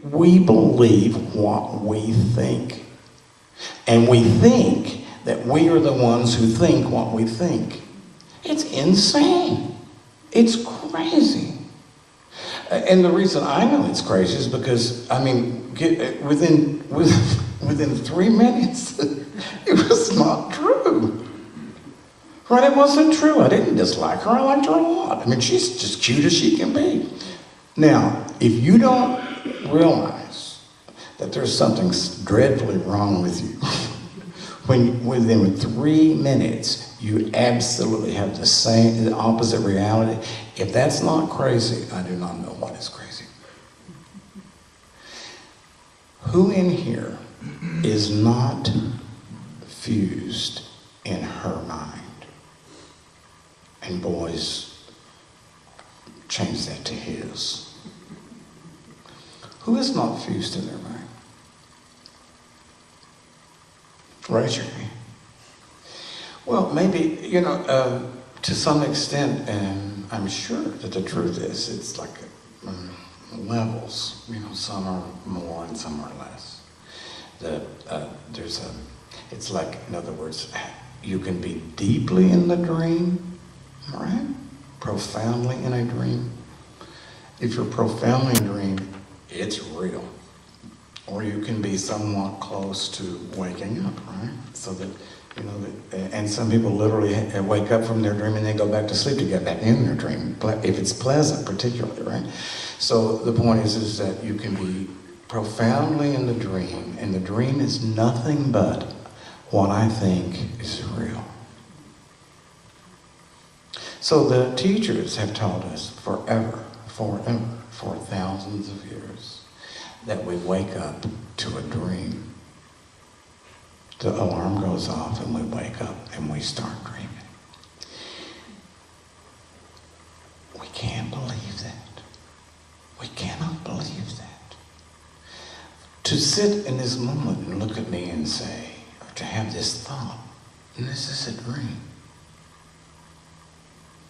we believe what we think. And we think that we are the ones who think what we think. It's insane. It's crazy. And the reason I know it's crazy is because, I mean, within 3 minutes, it was not true. Right? It wasn't true. I didn't dislike her. I liked her a lot. I mean, she's just cute as she can be. Now, if you don't realize that there's something dreadfully wrong with you, when within 3 minutes you absolutely have the opposite reality, if that's not crazy, I do not know what is crazy. Who in here is not fused in her mind? And boys, change that to his. Who is not fused in their mind? Raise your hand. Well, maybe, to some extent, and I'm sure that the truth is, it's like levels. Some are more and some are less. It's like, in other words, you can be deeply in the dream, right? Profoundly in a dream. If you're profoundly in a dream, it's real. Or you can be somewhat close to waking up, right? So that, and some people literally wake up from their dream and they go back to sleep to get back in their dream, if it's pleasant particularly, right? So the point is that you can be profoundly in the dream, and the dream is nothing but what I think is real. So the teachers have taught us forever, for thousands of years, that we wake up to a dream. The alarm goes off and we wake up and we start dreaming. We can't believe that. We cannot believe that. To sit in this moment and look at me and say, or to have this thought, and this is a dream.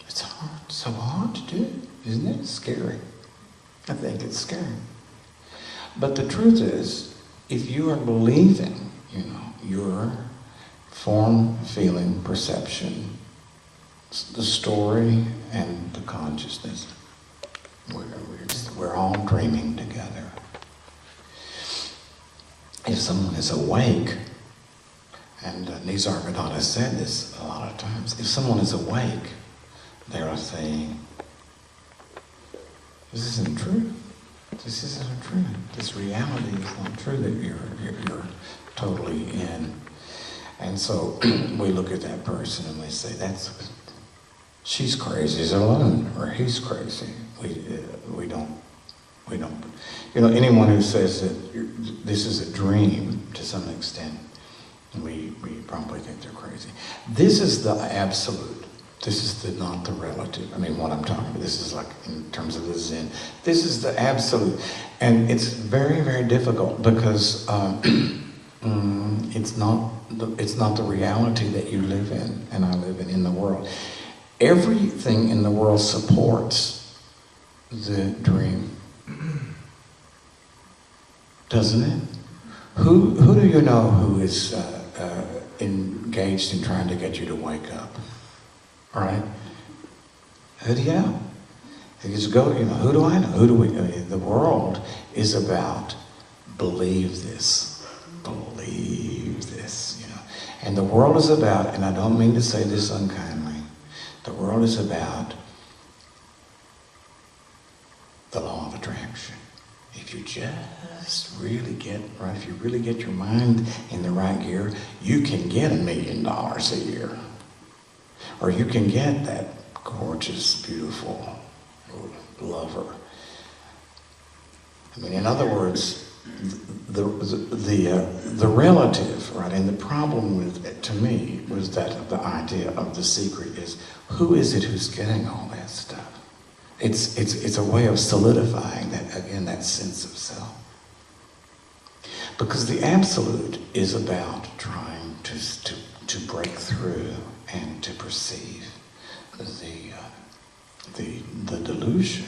It's hard, so hard to do, isn't it? It's scary. I think it's scary. But the truth is, if you are believing, your form, feeling, perception, the story, and the consciousness, we're all dreaming together. If someone is awake, and Nisargadatta has said this a lot of times, if someone is awake, they are saying, this isn't true. This isn't true. This reality is not true that you're totally in. And so we look at that person and we say, she's crazy alone, or he's crazy. We don't. Anyone who says that this is a dream to some extent, we probably think they're crazy. This is the absolute. This is not the relative. I mean, what I'm talking about, this is like in terms of the Zen. This is the absolute. And it's very, very difficult because it's not the reality that you live in and I live in the world. Everything in the world supports the dream. Doesn't it? Who do you know who is engaged in trying to get you to wake up? All right? Who do you know? You just go, who do I know? Who do we know? The world is about believe this. Believe this, And the world is about, and I don't mean to say this unkindly, the world is about the law of attraction. If you just really get, right, if you really get your mind in the right gear, you can get $1 million a year. Or you can get that gorgeous, beautiful lover. I mean, in other words, the relative, right? And the problem with it, to me, was that the idea of the secret is, who is it who's getting all that stuff? It's a way of solidifying that, again, that sense of self. Because the absolute is about trying to break through and to perceive the delusion